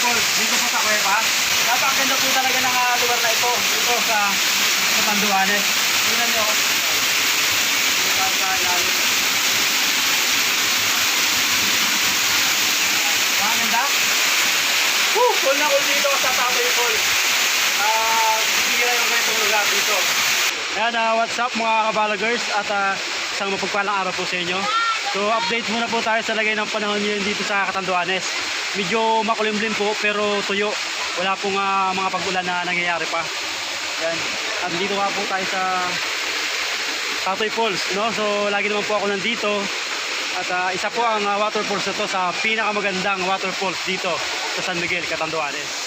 Falls dito po sa Cueva. Napakaganda po talaga ng lugar na ito dito sa Catanduanes. Tingnan nyo. Dito sa ilalim. Maganda. Cool na cool dito sa Tatoy Falls. Sige na yung ganitong lugar dito. Ayan, what's up mga kabalagers at isang mapagpalang araw po sa inyo. So update muna po tayo sa lagay ng panahon ngayon dito sa Catanduanes. Medyo makulimlim po pero tuyo. Wala pong mga pag-ulan na nangyayari pa. Ayan. At dito nga po tayo sa Tatoy Falls, no? So lagi naman po ako nandito. At isa po ang waterfalls na to sa pinakamagandang waterfalls dito sa San Miguel, Catanduanes.